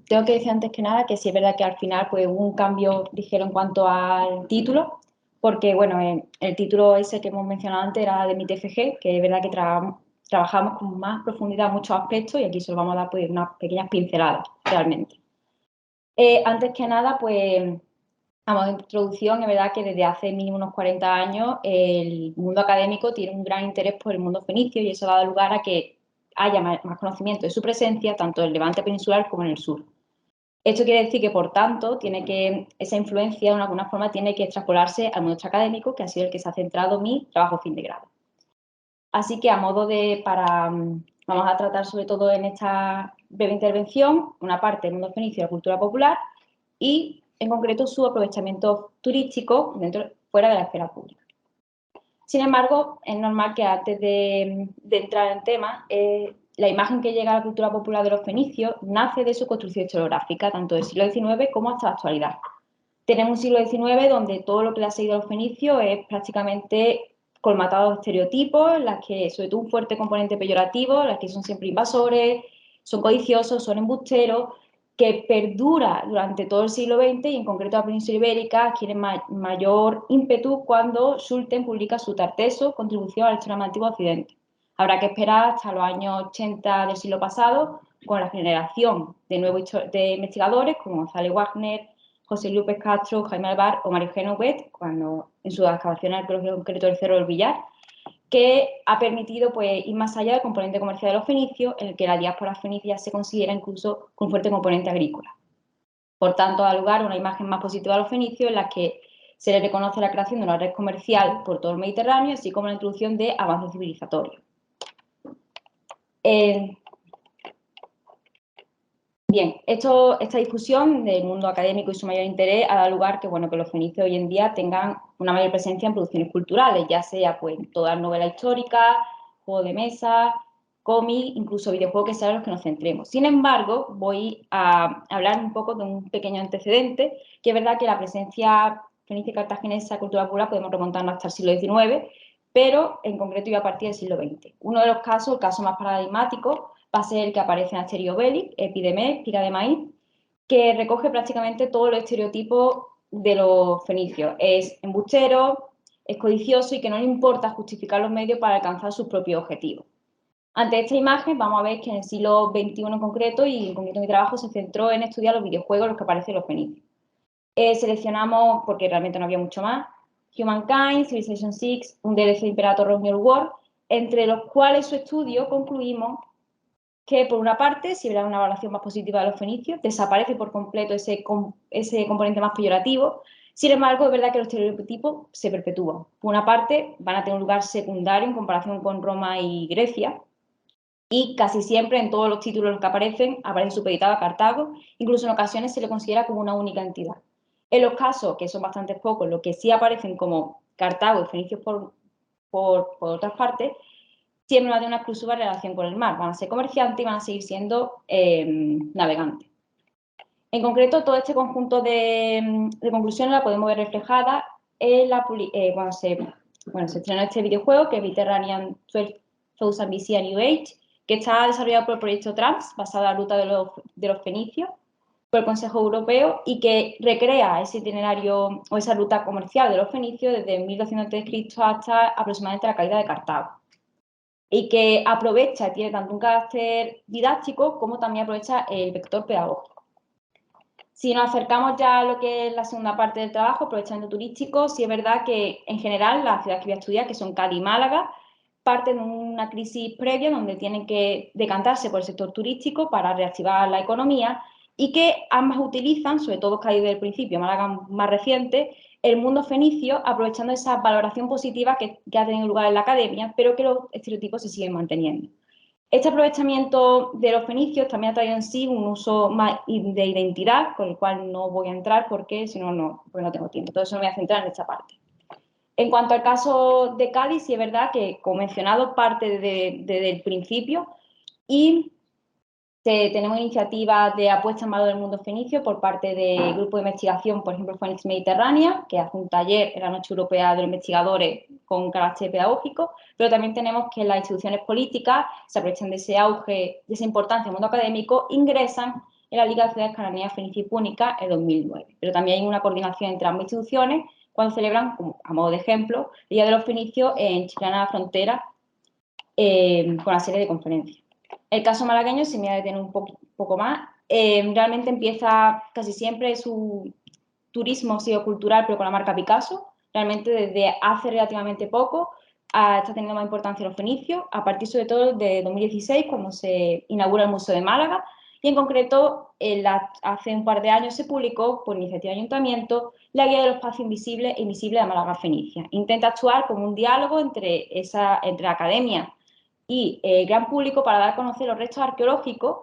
tengo que decir antes que nada que sí es verdad que al final pues, hubo un cambio ligero en cuanto al título, porque bueno, el título ese que hemos mencionado antes era de mi TFG, que es verdad que trabajamos con más profundidad muchos aspectos y aquí solo vamos a dar pues, unas pequeñas pinceladas realmente. Antes que nada, pues, vamos, en introducción, es verdad que desde hace mínimo unos 40 años el mundo académico tiene un gran interés por el mundo fenicio y eso ha dado lugar a que haya más conocimiento de su presencia tanto en el Levante peninsular como en el sur. Esto quiere decir que, por tanto, esa influencia, de alguna forma, tiene que extrapolarse al mundo académico, que ha sido el que se ha centrado mi trabajo fin de grado. Así que, vamos a tratar sobre todo en esta breve intervención una parte del mundo fenicio y la cultura popular y, en concreto, su aprovechamiento turístico fuera de la esfera pública. Sin embargo, es normal que antes de entrar en tema, la imagen que llega a la cultura popular de los fenicios nace de su construcción historiográfica, tanto del siglo XIX como hasta la actualidad. Tenemos un siglo XIX donde todo lo que le ha seguido a los fenicios es prácticamente colmatado de estereotipos, en las que, sobre todo, un fuerte componente peyorativo, en las que son siempre invasores, son codiciosos, son embusteros, que perdura durante todo el siglo XX y en concreto la península ibérica adquiere mayor ímpetu cuando Schulten publica su Tarteso, Contribución a la historia del antiguo Occidente. Habrá que esperar hasta los años 80 del siglo pasado con la generación de investigadores como González Wagner, José López Castro, Jaime Alvar o María Eugenia Huet, cuando en sus excavaciones arqueológicas concreto del Cerro del Villar, que ha permitido pues, ir más allá del componente comercial de los fenicios, en el que la diáspora fenicia se considera incluso con un fuerte componente agrícola. Por tanto, da lugar a una imagen más positiva de los fenicios en la que se les reconoce la creación de una red comercial por todo el Mediterráneo, así como la introducción de avances civilizatorios. Bien, esta discusión del mundo académico y su mayor interés ha dado lugar que, bueno, que los fenicios hoy en día tengan una mayor presencia en producciones culturales, ya sea pues, toda novela histórica, juegos de mesa, cómic, incluso videojuegos, que sean los que nos centremos. Sin embargo, voy a hablar un poco de un pequeño antecedente, que es verdad que la presencia fenicia y cartaginesa en cultura popular podemos remontarnos hasta el siglo XIX, pero en concreto iba a partir del siglo XX. Uno de los casos, el caso más paradigmático, va a ser el que aparece en Asterio Obelix, Epidemés, Pica de Maíz, que recoge prácticamente todos los estereotipos de los fenicios. Es embustero, es codicioso y que no le importa justificar los medios para alcanzar sus propios objetivos. Ante esta imagen vamos a ver que en el siglo XXI en concreto, y en concreto mi trabajo se centró en estudiar los videojuegos en los que aparecen los fenicios. Seleccionamos, porque realmente no había mucho más, Humankind, Civilization VI, un DLC de Imperator New World, entre los cuales su estudio concluimos que, por una parte, si hubiera una evaluación más positiva de los fenicios, desaparece por completo ese componente más peyorativo. Sin embargo, es verdad que los estereotipos se perpetúan. Por una parte, van a tener un lugar secundario en comparación con Roma y Grecia, y casi siempre en todos los títulos en los que aparece supeditado a Cartago, incluso en ocasiones se le considera como una única entidad. En los casos, que son bastante pocos, los que sí aparecen como Cartago y fenicios por otras partes, siempre va a tener una exclusiva relación con el mar. Van a ser comerciantes y van a seguir siendo navegantes. En concreto, todo este conjunto de conclusiones la podemos ver reflejada en cuando se estrenó este videojuego, que es Mediterranean 12,000 BC a New Age, que está desarrollado por el proyecto Trans, basado en la ruta de los fenicios, por el Consejo Europeo, y que recrea ese itinerario o esa ruta comercial de los fenicios desde 1200 a.C. hasta aproximadamente la caída de Cartago. Y que aprovecha, tiene tanto un carácter didáctico como también aprovecha el vector pedagógico. Si nos acercamos ya a lo que es la segunda parte del trabajo, aprovechamiento turístico, sí es verdad que en general las ciudades que voy a estudiar, que son Cádiz y Málaga, parten de una crisis previa donde tienen que decantarse por el sector turístico para reactivar la economía y que ambas utilizan, sobre todo Cádiz desde el principio, Málaga más reciente, el mundo fenicio, aprovechando esa valoración positiva que ha tenido lugar en la academia, pero que los estereotipos se siguen manteniendo. Este aprovechamiento de los fenicios también ha traído en sí un uso más de identidad, con el cual no voy a entrar porque si no, no tengo tiempo. Entonces, no me voy a centrar en esta parte. En cuanto al caso de Cádiz, sí es verdad que, como mencionado, parte desde el principio y tenemos iniciativas de apuesta en valor del mundo fenicio por parte del grupo de investigación, por ejemplo, Phoenix Mediterránea, que hace un taller en la Noche Europea de los Investigadores con carácter pedagógico, pero también tenemos que las instituciones políticas se aprovechan de ese auge, de esa importancia del mundo académico, ingresan en la Liga de Ciudades Cananeas Fenicia y Púnica en 2009. Pero también hay una coordinación entre ambas instituciones cuando celebran, como a modo de ejemplo, el Día de los Fenicios en Chiclana de la Frontera, con una serie de conferencias. El caso malagueño, si me voy a detener un poco más, realmente empieza casi siempre su turismo sociocultural, pero con la marca Picasso. Realmente desde hace relativamente poco está teniendo más importancia los fenicios, a partir sobre todo de 2016, cuando se inaugura el Museo de Málaga, y en concreto hace un par de años se publicó, por iniciativa del Ayuntamiento, la Guía de los Espacios Invisibles e Invisibles de Málaga Fenicia. Intenta actuar como un diálogo entre la academia y el gran público para dar a conocer los restos arqueológicos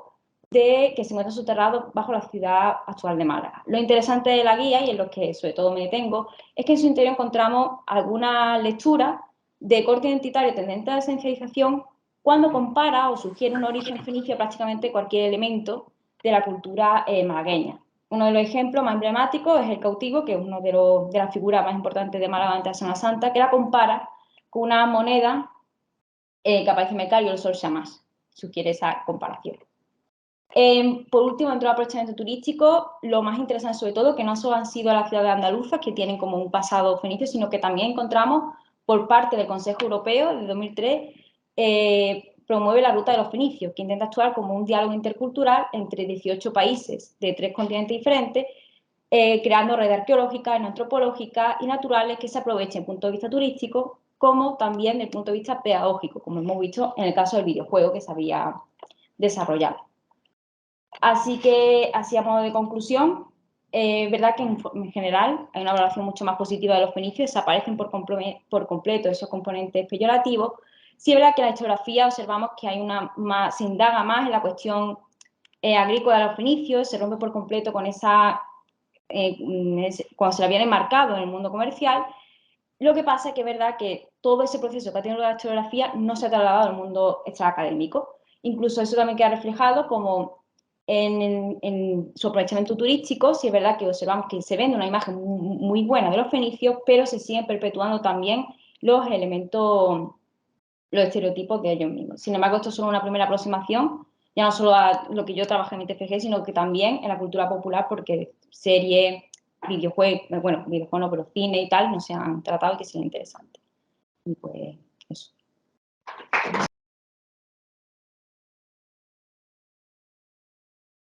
que se encuentran soterrados bajo la ciudad actual de Málaga. Lo interesante de la guía, y en lo que sobre todo me detengo, es que en su interior encontramos algunas lecturas de corte identitario tendente a la esencialización cuando compara o sugiere un origen fenicio a prácticamente cualquier elemento de la cultura malagueña. Uno de los ejemplos más emblemáticos es el cautivo, que es una de las figuras más importantes de Málaga ante la Semana Santa, que la compara con una moneda que aparece en Mecario, el sol Shamas, sugiere esa comparación. Por último, dentro del aprovechamiento turístico, lo más interesante sobre todo, que no solo han sido las ciudades andaluzas, que tienen como un pasado fenicio, sino que también encontramos por parte del Consejo Europeo de 2003, promueve la Ruta de los Fenicios, que intenta actuar como un diálogo intercultural entre 18 países de 3 continentes diferentes, creando redes arqueológicas, antropológicas y naturales que se aprovechen desde el punto de vista turístico, como también desde el punto de vista pedagógico, como hemos visto en el caso del videojuego que se había desarrollado. Así que, así a modo de conclusión, es verdad que en general hay una valoración mucho más positiva de los fenicios, desaparecen por completo esos componentes peyorativos. Sí es verdad que en la historiografía observamos que se indaga más en la cuestión agrícola de los fenicios, se rompe por completo con cuando se la habían enmarcado en el mundo comercial. Lo que pasa es que es verdad que todo ese proceso que ha tenido la historiografía no se ha trasladado al mundo extraacadémico. Incluso eso también queda reflejado como en su aprovechamiento turístico. Sí es verdad que observamos que se vende una imagen muy buena de los fenicios, pero se siguen perpetuando también los elementos, los estereotipos de ellos mismos. Sin embargo, esto es solo una primera aproximación, ya no solo a lo que yo trabajo en mi TFG, sino que también en la cultura popular, porque series, videojuegos, bueno, videojuegos no, pero cine y tal, no se han tratado y que sean interesantes. Y pues eso.